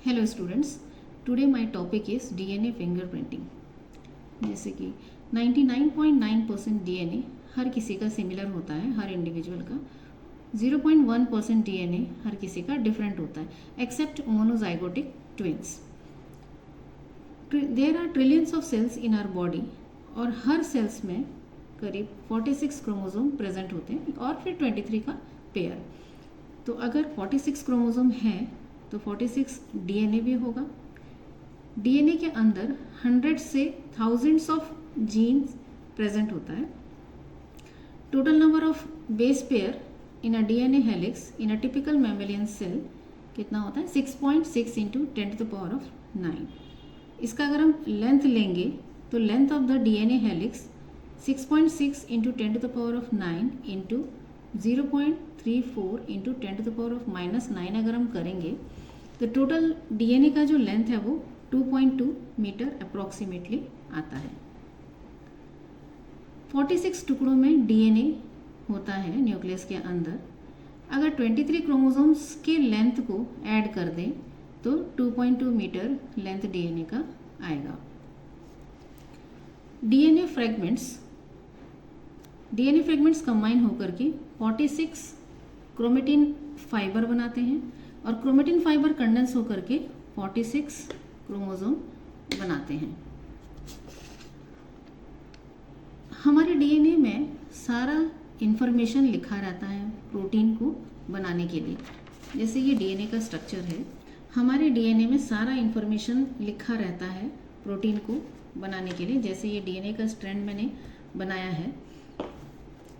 Hello students, today my topic is DNA fingerprinting. जैसे कि 99.9% DNA हर किसी का सिमिलर होता है, हर इंडिविजुअल का। 0.1% डीएनए हर किसी का डिफरेंट होता है, except monozygotic twins. There are trillions of cells in our body और हर सेल्स में करीब 46 क्रोमोसोम प्रेजेंट होते हैं और फिर 23 का पेयर। तो अगर 46 क्रोमोसोम हैं तो 46 डीएनए भी होगा। डीएनए के अंदर 100 से थाउजेंड्स ऑफ जीन्स प्रेजेंट होता है। Total number of base pair in a DNA helix in a typical mammalian cell कितना होता है? 6.6 इंटू 10⁹। इसका अगर हम लेंथ लेंगे तो length of the DNA helix 6.6 into 10⁹ into 0.34 into 10⁻⁻9 अगर हम करेंगे तो टोटल डीएनए का जो लेंथ है वो 2.2 मीटर अप्रॉक्सीमेटली आता है। 46 टुकड़ों में डीएनए होता है न्यूक्लियस के अंदर। अगर 23 क्रोमोसोम्स के लेंथ को ऐड कर दें तो 2.2 मीटर लेंथ डीएनए का आएगा। डीएनए फ्रेगमेंट्स कंबाइन होकर के 46 क्रोमेटिन फाइबर बनाते हैं और क्रोमेटिन फाइबर कंडेंस होकर के 46 क्रोमोसोम बनाते हैं। हमारे डीएनए में सारा इंफॉर्मेशन लिखा रहता है प्रोटीन को बनाने के लिए। जैसे ये डीएनए का स्ट्रक्चर है, हमारे डीएनए में सारा इंफॉर्मेशन लिखा रहता है प्रोटीन को बनाने के लिए। जैसे ये डीएनए का स्ट्रैंड मैंने बनाया है,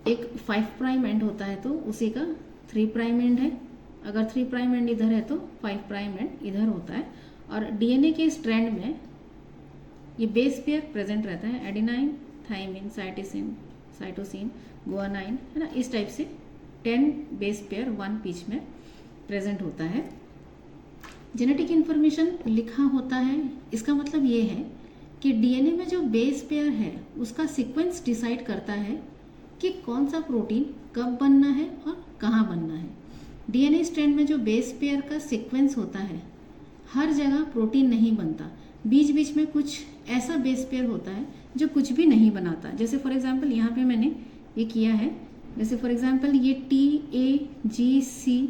एक 5 प्राइम एंड होता है तो उसी का 3 प्राइम एंड है। अगर 3 प्राइम एंड इधर है तो 5 प्राइम एंड इधर होता है। और डीएनए के स्ट्रैंड में ये बेस पेयर प्रेजेंट रहता है, एडेनाइन, थाइमिन, साइटोसिन, गुआनाइन, है ना। इस टाइप से 10 बेस पेयर 1 पीच में प्रेजेंट होता है। जेनेटिक इन्फॉर्मेशन लिखा होता है। इसका मतलब ये है कि डीएनए में जो बेस पेयर है उसका सीक्वेंस डिसाइड करता है कि कौन सा प्रोटीन कब बनना है और कहाँ बनना है। डीएनए स्ट्रैंड में जो बेस पेयर का सीक्वेंस होता है, हर जगह प्रोटीन नहीं बनता, बीच बीच में कुछ ऐसा बेस पेयर होता है जो कुछ भी नहीं बनाता। जैसे फॉर एग्जांपल यहाँ पे मैंने ये किया है, जैसे फॉर एग्जांपल ये TAGC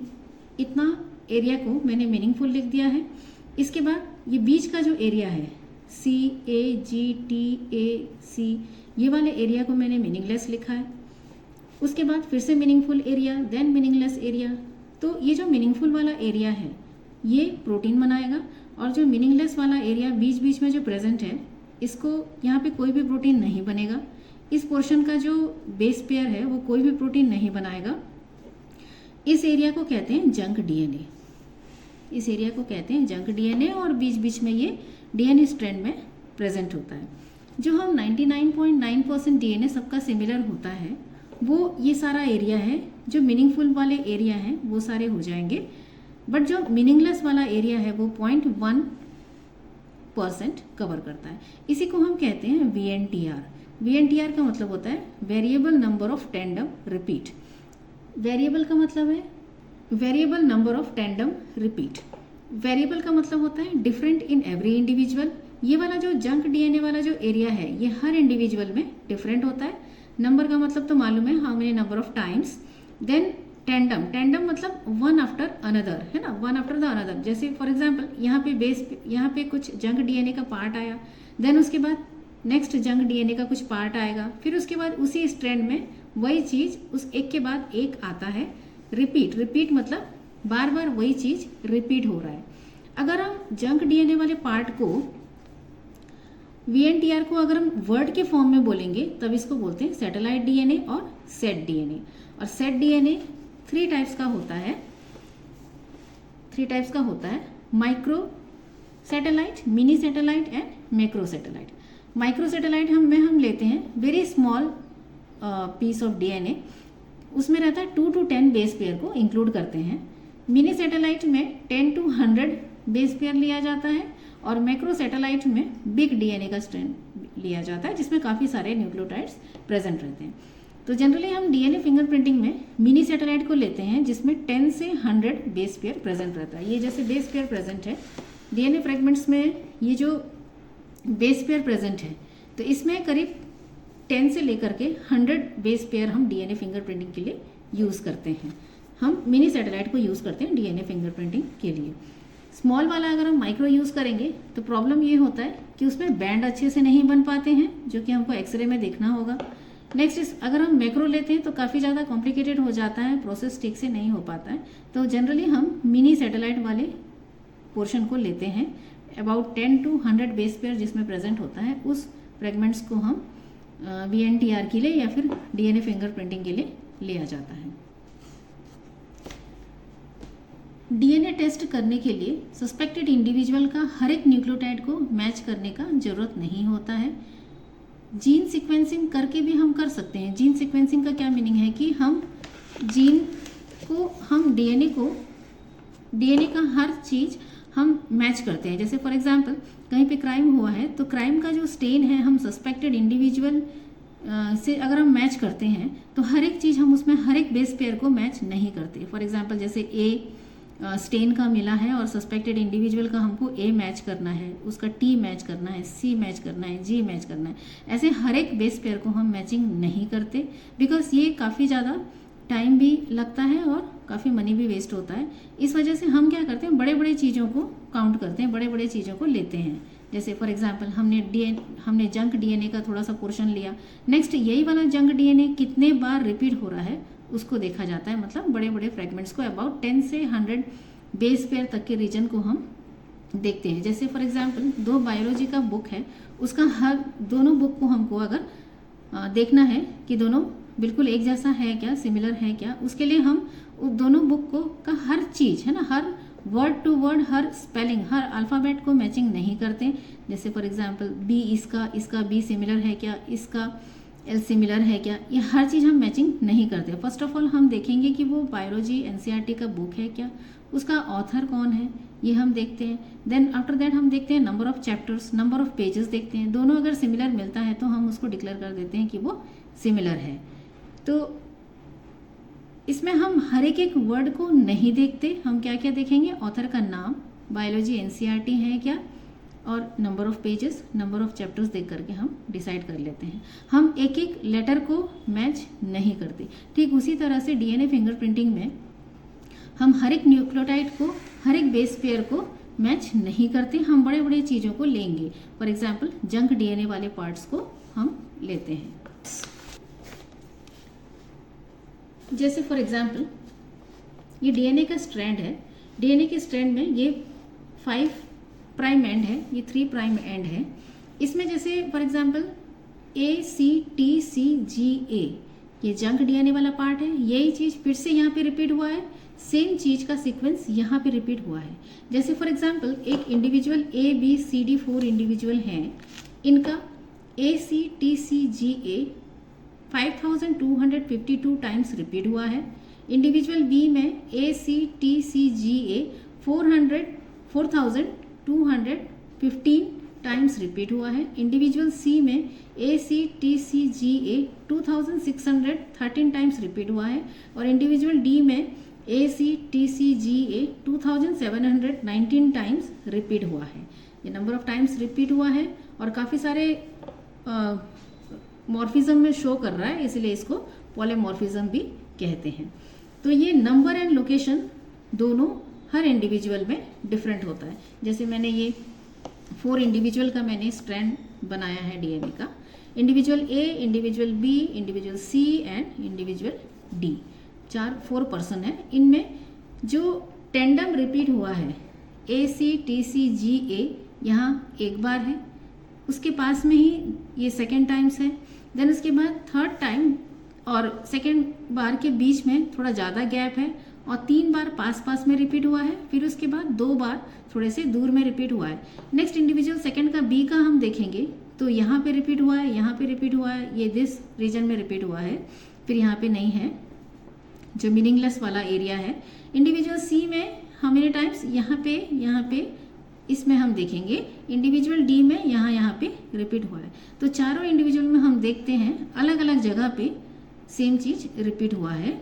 इतना एरिया को मैंने मीनिंगफुल लिख दिया है। इसके बाद ये बीच का जो एरिया है CAGTAC, ये वाले एरिया को मैंने मीनिंगलेस लिखा है। उसके बाद फिर से meaningful area, then meaningless area. तो ये जो मीनिंगफुल वाला एरिया है ये प्रोटीन बनाएगा और जो मीनिंगलेस वाला एरिया बीच बीच में जो प्रेजेंट है, इसको यहाँ पे कोई भी प्रोटीन नहीं बनेगा। इस पोर्शन का जो बेस पेयर है वो कोई भी प्रोटीन नहीं बनाएगा। इस एरिया को कहते हैं जंक डीएनए। इस एरिया को कहते हैं जंक डीएनए और बीच बीच में ये डीएनए स्ट्रैंड में प्रेजेंट होता है। जो हम 99.9% डीएनए सबका सिमिलर होता है वो ये सारा एरिया है। जो मीनिंगफुल वाले एरिया हैं वो सारे हो जाएंगे, बट जो मीनिंगलेस वाला एरिया है वो 0.1% कवर करता है। इसी को हम कहते हैं VNTR। VNTR का मतलब होता है variable number of tandem repeat. Variable का मतलब है variable number of tandem repeat. Variable का मतलब होता है डिफरेंट इन एवरी इंडिविजुअल। ये वाला जो जंक डीएनए वाला जो एरिया है ये हर इंडिविजुअल में डिफरेंट होता है। नंबर का मतलब तो मालूम है, how many number of times. Then tandem मतलब वन आफ्टर अनदर, है ना, वन आफ्टर द अनदर। जैसे फॉर एग्जांपल यहाँ पे कुछ जंक डीएनए का पार्ट आया, देन उसके बाद नेक्स्ट जंक डीएनए का कुछ पार्ट आएगा, फिर उसके बाद उसी स्ट्रैंड में वही चीज़ उस एक के बाद एक आता है। रिपीट मतलब बार बार वही चीज़ रिपीट हो रहा है। अगर हम जंक डीएनए वाले पार्ट को VNTR को अगर हम वर्ड के फॉर्म में बोलेंगे तब इसको बोलते हैं सैटेलाइट डीएनए और सेट डीएनए। और सेट डीएनए 3 टाइप्स का होता है, micro satellite, mini satellite and macro satellite. Micro satellite हम लेते हैं very small piece of DNA, उसमें रहता है 2 to 10 बेस पेयर को इंक्लूड करते हैं। मिनी सैटेलाइट में 10 to 100 बेस पेयर लिया जाता है और मैक्रो सैटेलाइट में बिग डीएनए का स्ट्रैंड लिया जाता है जिसमें काफ़ी सारे न्यूक्लियोटाइड्स प्रेजेंट रहते हैं। तो जनरली हम डीएनए फिंगरप्रिंटिंग में मिनी सैटेलाइट को लेते हैं जिसमें 10 से 100 बेस पेयर प्रेजेंट रहता है। ये जैसे बेस पेयर प्रेजेंट है, डीएनए फ्रेगमेंट्स में ये जो बेस पेयर प्रेजेंट है, तो इसमें करीब 10 से लेकर के 100 बेस पेयर हम डीएनए फिंगरप्रिंटिंग के लिए यूज़ करते हैं। हम मिनी सैटेलाइट को यूज़ करते हैं डीएनए फिंगरप्रिंटिंग के लिए। स्मॉल वाला अगर हम माइक्रो यूज़ करेंगे तो प्रॉब्लम ये होता है कि उसमें बैंड अच्छे से नहीं बन पाते हैं, जो कि हमको एक्सरे में देखना होगा। नेक्स्ट अगर हम मैक्रो लेते हैं तो काफ़ी ज़्यादा कॉम्प्लिकेटेड हो जाता है, प्रोसेस ठीक से नहीं हो पाता है। तो जनरली हम मिनी सैटेलाइट वाले पोर्शन को लेते हैं। अबाउट 10 to 100 बेस पेयर जिसमें प्रेजेंट होता है, उस फ्रेगमेंट्स को हम VNTR के लिए या फिर डीएनए फिंगरप्रिंटिंग के लिए लिया जाता है। डीएनए टेस्ट करने के लिए सस्पेक्टेड इंडिविजुअल का हर एक न्यूक्लियोटाइड को मैच करने का ज़रूरत नहीं होता है। जीन सीक्वेंसिंग करके भी हम कर सकते हैं। जीन सीक्वेंसिंग का क्या मीनिंग है कि हम जीन को, हम डीएनए का हर चीज़ हम मैच करते हैं। जैसे फॉर एग्जांपल कहीं पे क्राइम हुआ है तो क्राइम का जो स्टेन है हम सस्पेक्टेड इंडिविजुअल से अगर हम मैच करते हैं तो हर एक चीज़ हम उसमें हर एक बेस पेयर को मैच नहीं करते। फॉर एग्जांपल जैसे ए स्टेन का मिला है और सस्पेक्टेड इंडिविजुअल का हमको ए मैच करना है, उसका टी मैच करना है, सी मैच करना है, जी मैच करना है। ऐसे हर एक बेस पेयर को हम मैचिंग नहीं करते, बिकॉज ये काफ़ी ज़्यादा टाइम भी लगता है और काफ़ी मनी भी वेस्ट होता है। इस वजह से हम क्या करते हैं, बड़े बड़े चीज़ों को काउंट करते हैं, बड़े बड़े चीज़ों को लेते हैं। जैसे फॉर एग्जांपल हमने जंक डीएनए का थोड़ा सा पोर्शन लिया, नेक्स्ट यही वाला जंक डीएनए कितने बार रिपीट हो रहा है उसको देखा जाता है। मतलब बड़े बड़े फ्रेगमेंट्स को अबाउट 10 से 100 बेस पेयर तक के रीजन को हम देखते हैं। जैसे फॉर एग्जांपल 2 बायोलॉजी का बुक है, उसका हर दोनों बुक को हमको अगर देखना है कि दोनों बिल्कुल एक जैसा है क्या, सिमिलर है क्या, उसके लिए हम उस दोनों बुक को का हर चीज़ है ना, हर वर्ड टू वर्ड, हर स्पेलिंग, हर अल्फ़ाबेट को मैचिंग नहीं करते। जैसे फॉर एग्जांपल बी इसका बी सिमिलर है क्या, इसका एल सिमिलर है क्या, ये हर चीज़ हम मैचिंग नहीं करते। फर्स्ट ऑफ ऑल हम देखेंगे कि वो बायोलॉजी एनसीईआरटी का बुक है क्या, उसका ऑथर कौन है, ये हम देखते हैं। देन आफ्टर दैट हम देखते हैं number of chapters, number of pages देखते हैं। दोनों अगर सिमिलर मिलता है तो हम उसको डिक्लेयर कर देते हैं कि वो सिमिलर है। तो इसमें हम हर एक वर्ड को नहीं देखते, हम क्या क्या देखेंगे, ऑथर का नाम, बायोलॉजी एनसीईआरटी है क्या, और number of pages, number of chapters देख करके हम डिसाइड कर लेते हैं। हम एक एक लेटर को मैच नहीं करते। ठीक उसी तरह से डीएनए फिंगरप्रिंटिंग में हम हर एक न्यूक्लियोटाइड को, हर एक बेस पेयर को मैच नहीं करते, हम बड़े बड़े चीज़ों को लेंगे। फॉर एग्जाम्पल जंक डीएनए वाले पार्ट्स को हम लेते हैं। जैसे फॉर एग्जाम्पल ये डीएनए का स्ट्रैंड है, डीएनए के स्ट्रैंड में ये 5 प्राइम एंड है, ये 3 प्राइम एंड है। इसमें जैसे फॉर एग्जाम्पल ACTCGA ये जंक डीएनए वाला पार्ट है, यही चीज़ फिर से यहाँ पे रिपीट हुआ है, सेम चीज़ का सीक्वेंस यहाँ पे रिपीट हुआ है। जैसे फॉर एग्जाम्पल एक इंडिविजुअल ABCD 4 इंडिविजुअल हैं, इनका ACTCGA 5252 टाइम्स रिपीट हुआ है। इंडिविजुअल बी में ACTCGA 4215 टाइम्स रिपीट हुआ है। इंडिविजुअल सी में ACTCGA 2613 टाइम्स रिपीट हुआ है। और इंडिविजुअल डी में ACTCGA 2719 टाइम्स रिपीट हुआ है। ये नंबर ऑफ टाइम्स रिपीट हुआ है और काफ़ी सारे मॉर्फिज्म में शो कर रहा है, इसलिए इसको पॉलीमॉर्फिज्म भी कहते हैं। तो ये नंबर एंड लोकेशन दोनों हर इंडिविजुअल में डिफरेंट होता है। जैसे मैंने ये 4 इंडिविजुअल का मैंने स्ट्रैंड बनाया है डीएनए का, individual A, individual B, individual C and individual D, 4 person है। इनमें जो टेंडम रिपीट हुआ है ACTCGA यहाँ एक बार है, उसके पास में ही ये सेकेंड टाइम्स है। देन उसके बाद थर्ड टाइम और सेकेंड बार के बीच में थोड़ा ज़्यादा गैप है और 3 बार पास में रिपीट हुआ है। फिर उसके बाद 2 बार थोड़े से दूर में रिपीट हुआ है। नेक्स्ट इंडिविजुअल सेकेंड का बी का हम देखेंगे तो यहाँ पे रिपीट हुआ है, यहाँ पे रिपीट हुआ है, ये दिस रीजन में रिपीट हुआ है, फिर यहाँ पे नहीं है, जो मीनिंगलेस वाला एरिया है। इंडिविजुअल सी में हाउ मेनी टाइम्स, यहाँ पे इसमें हम देखेंगे। इंडिविजुअल डी में यहाँ पे रिपीट हुआ है। तो चारों इंडिविजुअल में हम देखते हैं अलग अलग जगह पे सेम चीज रिपीट हुआ है।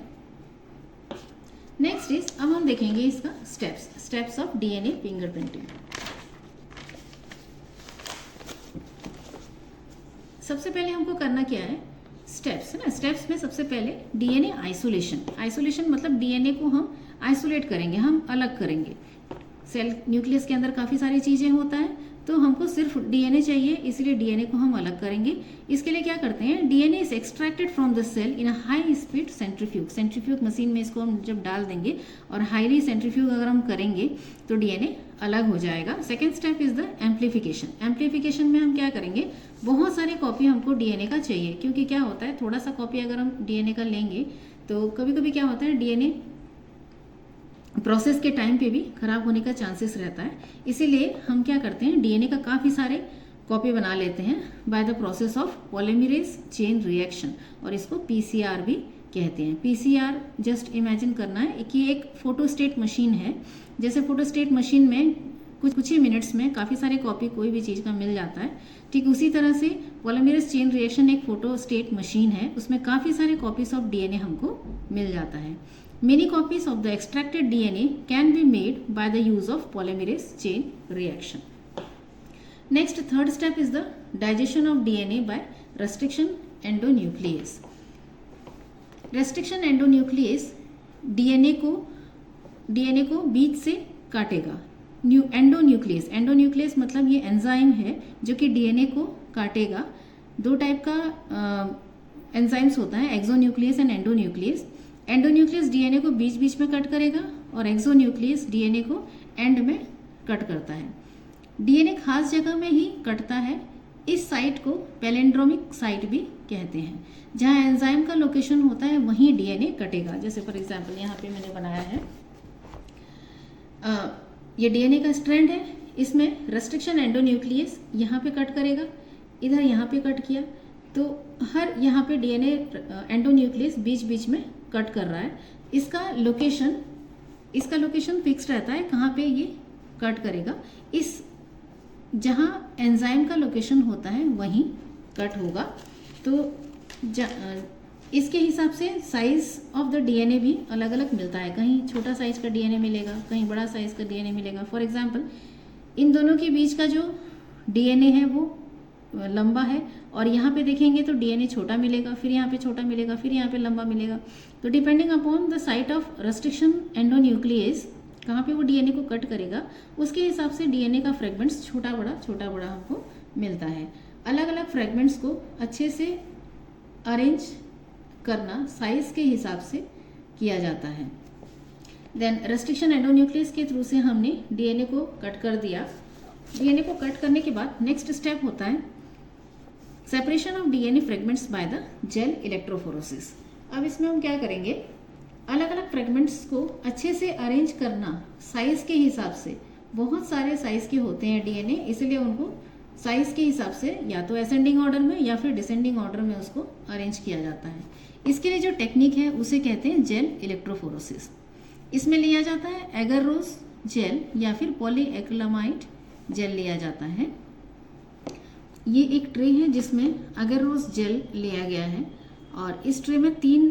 नेक्स्ट इज, अब हम देखेंगे इसका स्टेप्स ऑफ डीएनए फिंगरप्रिंटिंग। सबसे पहले हमको करना क्या है, स्टेप्स है ना। स्टेप्स में सबसे पहले डीएनए आइसोलेशन। आइसोलेशन मतलब डीएनए को हम आइसोलेट करेंगे, हम अलग करेंगे। सेल न्यूक्लियस के अंदर काफ़ी सारी चीज़ें होता है, तो हमको सिर्फ डीएनए चाहिए, इसलिए डीएनए को हम अलग करेंगे। इसके लिए क्या करते हैं, DNA is extracted from the cell in a high speed centrifuge. Centrifuge machine में इसको हम जब डाल देंगे और हाईली सेंट्रीफ्यूग अगर हम करेंगे तो डीएनए अलग हो जाएगा। Second step is the amplification. Amplification में हम क्या करेंगे, बहुत सारी कॉपी हमको डीएनए का चाहिए, क्योंकि क्या होता है, थोड़ा सा कॉपी अगर हम डीएनए का लेंगे तो कभी कभी क्या होता है, डीएनए प्रोसेस के टाइम पे भी खराब होने का चांसेस रहता है। इसीलिए हम क्या करते हैं, डीएनए का काफ़ी सारे कॉपी बना लेते हैं by the process of polymerase chain reaction, और इसको पीसीआर भी कहते हैं। पीसीआर जस्ट इमेजिन करना है कि एक फोटोस्टेट मशीन है। जैसे फोटोस्टेट मशीन में कुछ ही मिनट्स में काफ़ी सारे कॉपी कोई भी चीज़ का मिल जाता है, ठीक उसी तरह से पॉलीमरेज चेन रिएक्शन एक फोटोस्टेट मशीन है, उसमें काफ़ी सारे कॉपीज ऑफ डीएनए हमको मिल जाता है। Many copies of the extracted DNA can be made by the use of polymerase chain reaction. Next, third step is the digestion of DNA by restriction endonuclease. Restriction endonuclease DNA को बीच से काटेगा। Endonuclease मतलब ये enzyme है जो कि DNA को काटेगा। दो टाइप का एंजाइम्स होता है, exonuclease and endonuclease. Endonuclease DNA को बीच बीच में कट करेगा और एक्सोन्यूक्लियस डीएनए को एंड में कट करता है। डीएनए खास जगह में ही कटता है। इस साइट को पैलिंड्रोमिक साइट भी कहते हैं। जहाँ एंजाइम का लोकेशन होता है वहीं डीएनए कटेगा। जैसे फॉर एग्जांपल यहाँ पे मैंने बनाया है, ये डीएनए का स्ट्रैंड है, इसमें रेस्ट्रिक्शन एंडोन्यूक्लियस यहाँ पे कट करेगा, इधर यहाँ पे कट किया, तो हर यहाँ पे डीएनए एंडोन्यूक्लियस बीच बीच में कट कर रहा है। इसका लोकेशन फिक्स रहता है, कहाँ पे ये कट करेगा। इस जहाँ एंजाइम का लोकेशन होता है वहीं कट होगा। तो इसके हिसाब से साइज ऑफ द डीएनए भी अलग अलग मिलता है। कहीं छोटा साइज का डीएनए मिलेगा, कहीं बड़ा साइज का डीएनए मिलेगा। फॉर एग्जांपल इन दोनों के बीच का जो डीएनए है वो लंबा है, और यहाँ पे देखेंगे तो डीएनए छोटा मिलेगा, फिर यहाँ पे छोटा मिलेगा, फिर यहाँ पे लंबा मिलेगा। तो depending upon the site of restriction endonuclease, कहाँ पे वो डीएनए को कट करेगा, उसके हिसाब से डीएनए का फ्रेगमेंट्स छोटा बड़ा हमको मिलता है। अलग अलग फ्रेगमेंट्स को अच्छे से अरेंज करना साइज के हिसाब से किया जाता है। देन रेस्ट्रिक्शन एंडोन्यूक्लियस के थ्रू से हमने डीएनए को कट कर दिया। डीएनए को कट करने के बाद नेक्स्ट स्टेप होता है separation of DNA fragments by the gel electrophoresis. अब इसमें हम क्या करेंगे, अलग अलग फ्रेगमेंट्स को अच्छे से अरेंज करना साइज के हिसाब से। बहुत सारे साइज के होते हैं डीएनए, इसलिए उनको साइज के हिसाब से या तो असेंडिंग ऑर्डर में या फिर डिसेंडिंग ऑर्डर में उसको अरेंज किया जाता है। इसके लिए जो टेक्निक है उसे कहते हैं जेल इलेक्ट्रोफोरेसिस। इसमें लिया जाता है एगररोस जेल या फिर पॉलीएक्रिलामाइड जेल लिया जाता है। ये एक ट्रे है जिसमें एगररोस जेल लिया गया है, और इस ट्रे में 3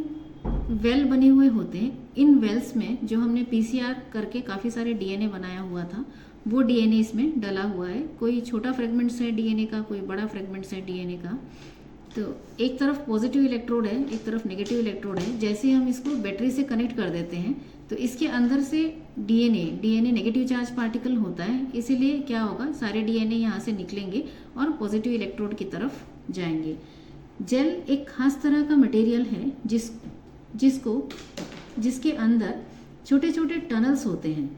वेल बने हुए होते हैं। इन वेल्स में जो हमने पीसीआर करके काफ़ी सारे डीएनए बनाया हुआ था वो डीएनए इसमें डला हुआ है। कोई छोटा फ्रेगमेंट्स है डीएनए का, कोई बड़ा फ्रेगमेंट्स है डीएनए का। तो एक तरफ पॉजिटिव इलेक्ट्रोड है, एक तरफ नेगेटिव इलेक्ट्रोड है। जैसे हम इसको बैटरी से कनेक्ट कर देते हैं तो इसके अंदर से डीएनए नेगेटिव चार्ज पार्टिकल होता है, इसीलिए क्या होगा, सारे डीएनए यहाँ से निकलेंगे और पॉजिटिव इलेक्ट्रोड की तरफ जाएंगे। जेल एक खास तरह का मटेरियल है जिसके अंदर छोटे छोटे टनल्स होते हैं,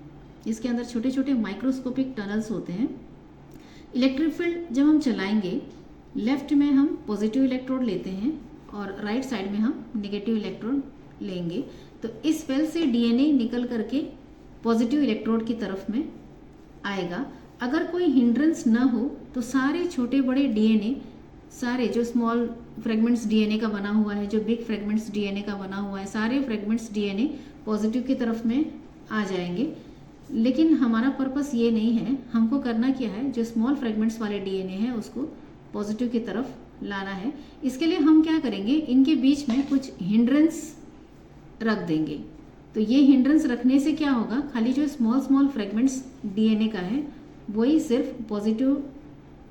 जिसके अंदर छोटे छोटे माइक्रोस्कोपिक टनल्स होते हैं। इलेक्ट्रिक फील्ड जब हम चलाएंगे, लेफ्ट में हम पॉजिटिव इलेक्ट्रोड लेते हैं और राइट साइड में हम नेगेटिव इलेक्ट्रोड लेंगे, तो इस वेल से डीएनए निकल करके पॉजिटिव इलेक्ट्रोड की तरफ में आएगा। अगर कोई हिंड्रेंस ना हो तो सारे छोटे बड़े डीएनए, सारे जो स्मॉल फ्रेगमेंट्स डीएनए का बना हुआ है, जो बिग फ्रेगमेंट्स डीएनए का बना हुआ है, सारे फ्रेगमेंट्स डीएनए पॉजिटिव की तरफ में आ जाएंगे। लेकिन हमारा पर्पस ये नहीं है, हमको करना क्या है, जो स्मॉल फ्रेगमेंट्स वाले डीएनए है उसको पॉजिटिव की तरफ लाना है। इसके लिए हम क्या करेंगे, इनके बीच में कुछ हिंड्रेंस रख देंगे। तो ये हिंड्रेंस रखने से क्या होगा, खाली जो स्मॉल फ्रेगमेंट्स डीएनए का है वही सिर्फ पॉजिटिव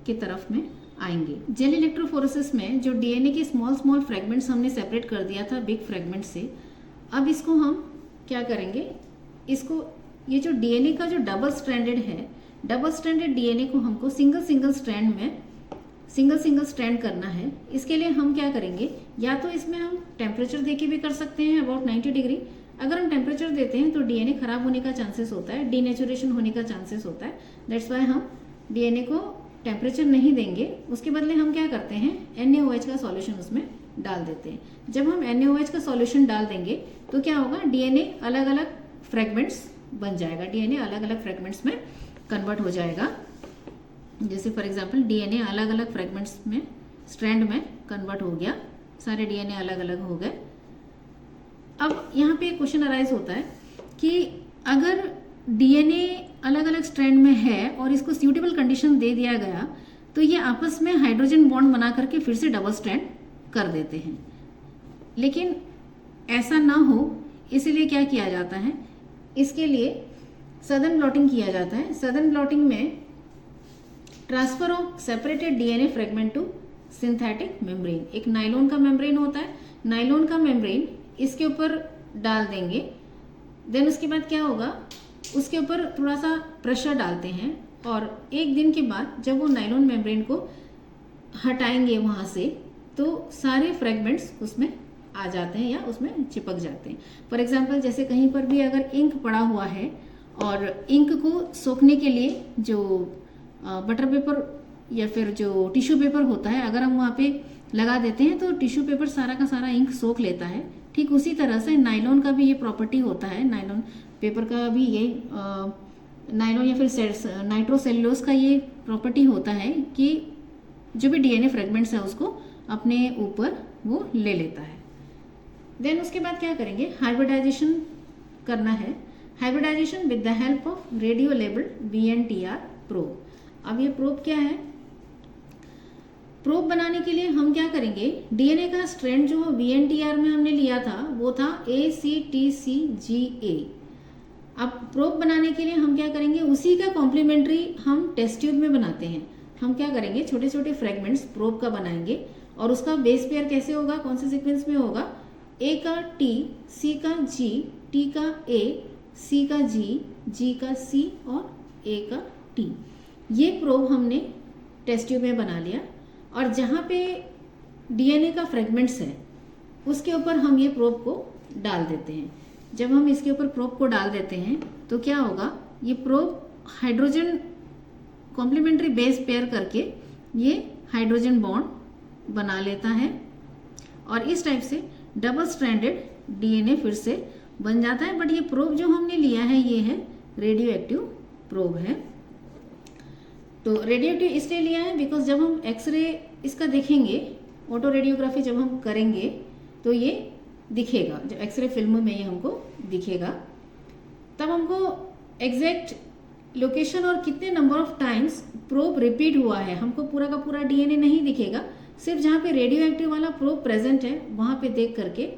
की तरफ में आएंगे। जेल इलेक्ट्रोफोरेसिस में जो डीएनए के स्मॉल स्मॉल फ्रेगमेंट्स हमने सेपरेट कर दिया था बिग फ्रेगमेंट से, अब इसको हम क्या करेंगे, इसको ये जो डीएनए का जो डबल स्ट्रैंडेड है, डबल स्ट्रैंडेड डीएनए को हमको सिंगल सिंगल स्ट्रैंड करना है। इसके लिए हम क्या करेंगे, या तो इसमें हम टेम्परेचर देके भी कर सकते हैं अबाउट 90 डिग्री। अगर हम टेम्परेचर देते हैं तो डीएनए खराब होने का चांसेस होता है, डीनेचुरेशन होने का चांसेस होता है। दैट्स वाई हम डीएनए को टेम्परेचर नहीं देंगे। उसके बदले हम क्या करते हैं, NaOH का सॉल्यूशन उसमें डाल देते हैं। जब हम NaOH का सॉल्यूशन डाल देंगे तो क्या होगा, डीएनए अलग अलग फ्रेगमेंट्स बन जाएगा, डीएनए अलग अलग फ्रेगमेंट्स में कन्वर्ट हो जाएगा। जैसे फॉर एग्जांपल डीएनए अलग अलग फ्रेगमेंट्स में, स्ट्रैंड में कन्वर्ट हो गया, सारे डीएनए अलग अलग हो गए। अब यहाँ पे क्वेश्चन अराइज होता है कि अगर डीएनए अलग अलग स्ट्रैंड में है और इसको सूटेबल कंडीशन दे दिया गया तो ये आपस में हाइड्रोजन बॉन्ड बना करके फिर से डबल स्ट्रैंड कर देते हैं। लेकिन ऐसा ना हो इसीलिए क्या किया जाता है, इसके लिए सदर्न ब्लॉटिंग किया जाता है। सदर्न ब्लॉटिंग में transfer of separated DNA fragment to synthetic membrane, एक नायलॉन का मेम्ब्रेन होता है, नायलॉन का मेम्ब्रेन इसके ऊपर डाल देंगे। देन उसके बाद क्या होगा, उसके ऊपर थोड़ा सा प्रेशर डालते हैं और एक दिन के बाद जब वो नायलॉन मेम्ब्रेन को हटाएंगे वहाँ से तो सारे फ्रेगमेंट्स उसमें आ जाते हैं या उसमें चिपक जाते हैं। फॉर एग्जांपल जैसे कहीं पर भी अगर इंक पड़ा हुआ है और इंक को सोखने के लिए जो बटर पेपर या फिर जो टिश्यू पेपर होता है, अगर हम वहाँ पे लगा देते हैं तो टिश्यू पेपर सारा का सारा इंक सोख लेता है। ठीक उसी तरह से नायलॉन का भी ये प्रॉपर्टी होता है, नायलॉन पेपर का भी ये नायलॉन या फिर नाइट्रोसेल्यूलोज का ये प्रॉपर्टी होता है कि जो भी डीएनए फ्रेगमेंट्स है उसको अपने ऊपर वो ले लेता है। देन उसके बाद क्या करेंगे, हाइब्रिडाइजेशन करना है। Hybridization with the help of radio labelled VNTR probe. अब ये प्रोब क्या है, प्रोब बनाने के लिए हम क्या करेंगे, डीएनए का स्ट्रैंड जो VNTR में हमने लिया था वो था ACTCGA। अब प्रोब बनाने के लिए हम क्या करेंगे, उसी का कॉम्प्लीमेंट्री हम टेस्ट ट्यूब में बनाते हैं। हम क्या करेंगे, छोटे छोटे फ्रेगमेंट्स प्रोब का बनाएंगे और उसका बेस पेयर कैसे होगा, कौन से सीक्वेंस में होगा, A का T, C का G, T का A, C का G, G का C और A का T। ये प्रोब हमने टेस्ट ट्यूब में बना लिया और जहाँ पे डीएनए का फ्रेगमेंट्स है उसके ऊपर हम ये प्रोब को डाल देते हैं। जब हम इसके ऊपर प्रोब को डाल देते हैं तो क्या होगा, ये probe hydrogen complementary base pair करके ये हाइड्रोजन बॉन्ड बना लेता है और इस टाइप से डबल स्ट्रैंडेड डीएनए फिर से बन जाता है। बट ये प्रोब जो हमने लिया है ये है रेडियो एक्टिव प्रोब है। तो रेडियो एक्टिव इसलिए लिया है बिकॉज जब हम एक्सरे इसका देखेंगे, ऑटो रेडियोग्राफी जब हम करेंगे तो ये दिखेगा, जब एक्सरे फिल्म में ये हमको दिखेगा तब हमको एग्जैक्ट लोकेशन और कितने number of times probe repeat हुआ है, हमको पूरा का पूरा डीएनए नहीं दिखेगा, सिर्फ जहाँ पे रेडियो एक्टिव वाला प्रोब प्रेजेंट है वहाँ पे देख करके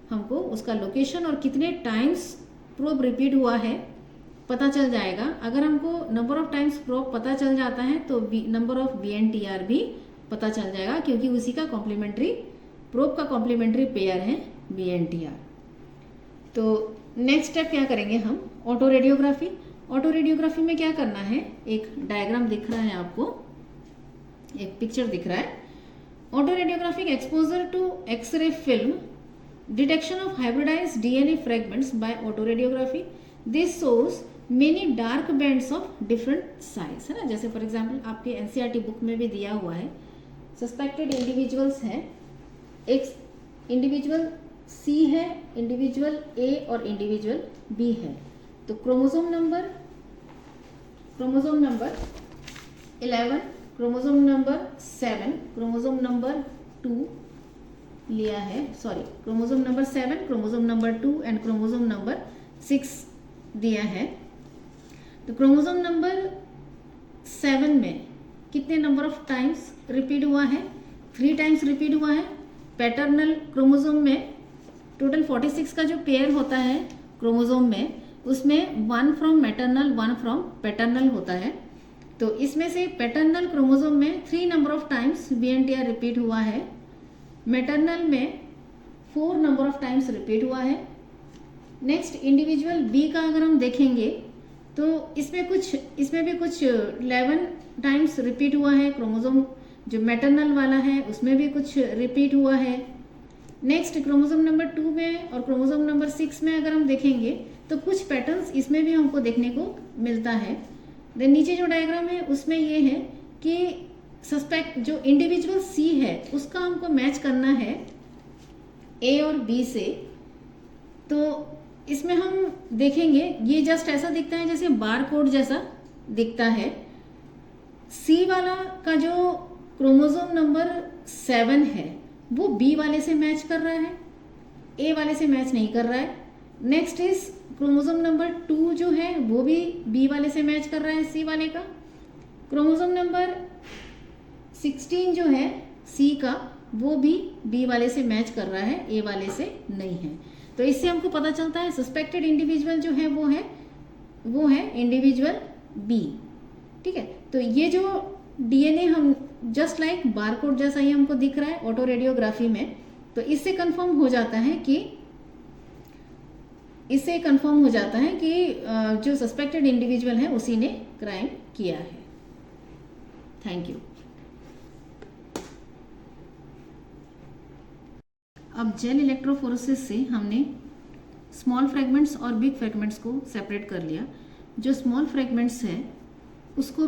हमको उसका लोकेशन और कितने टाइम्स प्रोब रिपीट हुआ है पता चल जाएगा। अगर हमको नंबर ऑफ टाइम्स प्रोब पता चल जाता है तो नंबर ऑफ VNTR भी पता चल जाएगा क्योंकि उसी का कॉम्प्लीमेंट्री प्रोब का कॉम्प्लीमेंट्री पेयर है VNTR। तो नेक्स्ट स्टेप क्या करेंगे हम, ऑटो रेडियोग्राफी। ऑटो रेडियोग्राफी में क्या करना है, एक डायग्राम दिख रहा है आपको, एक पिक्चर दिख रहा है। Auto radiographic exposure to x ray film, detection of hybridized DNA fragments by auto radiography, this shows many dark bands of different size, है ना। जैसे फॉर एग्जांपल आपके एनसीईआरटी बुक में भी दिया हुआ है, सस्पेक्टेड इंडिविजुअल्स हैं, एक इंडिविजुअल C है, इंडिविजुअल A और इंडिविजुअल B है। तो chromosome number 11, chromosome number 7, chromosome number 2 लिया है, sorry chromosome number 7, chromosome number 2 and chromosome number 6 दिया है। तो क्रोमोसोम नंबर 7 में कितने नंबर ऑफ टाइम्स रिपीट हुआ है, 3 टाइम्स रिपीट हुआ है। पैटर्नल क्रोमोसोम में टोटल 46 का जो पेयर होता है क्रोमोसोम में, उसमें 1 फ्रॉम मैटरनल 1 फ्रॉम पैटर्नल होता है। तो इसमें से पैटर्नल क्रोमोसोम में 3 number of times VNTR repeat हुआ है, मैटरनल में 4 नंबर ऑफ टाइम्स रिपीट हुआ है। नेक्स्ट इंडिविजुअल बी का अगर हम देखेंगे तो इसमें भी कुछ 11 टाइम्स रिपीट हुआ है। क्रोमोसोम जो मैटरनल वाला है उसमें भी कुछ रिपीट हुआ है। नेक्स्ट क्रोमोसोम नंबर 2 में और क्रोमोसोम नंबर 6 में अगर हम देखेंगे तो कुछ पैटर्न्स इसमें भी हमको देखने को मिलता है। देन नीचे जो डायग्राम है उसमें ये है कि सस्पेक्ट जो इंडिविजुअल सी है उसका हमको मैच करना है ए और बी से। तो इसमें हम देखेंगे ये जस्ट ऐसा दिखता है जैसे बार कोड जैसा दिखता है। सी वाला का जो क्रोमोसोम नंबर 7 है वो बी वाले से मैच कर रहा है, ए वाले से मैच नहीं कर रहा है। नेक्स्ट इज क्रोमोसोम नंबर 2 जो है वो भी बी वाले से मैच कर रहा है सी वाले का। क्रोमोसोम नंबर 16 जो है सी का वो भी बी वाले से मैच कर रहा है, ए वाले से नहीं है। तो इससे हमको पता चलता है सस्पेक्टेड इंडिविजुअल जो है वो है इंडिविजुअल बी। ठीक है, तो ये जो डीएनए हम जस्ट लाइक बारकोड जैसा ही हमको दिख रहा है ऑटो रेडियोग्राफी में, तो इससे कंफर्म हो जाता है कि जो सस्पेक्टेड इंडिविजुअल है उसी ने क्राइम किया है। Thank you. अब जेल इलेक्ट्रोफोरेसिस से हमने स्मॉल फ्रेगमेंट्स और बिग फ्रेगमेंट्स को सेपरेट कर लिया। जो स्मॉल फ्रेगमेंट्स है उसको भी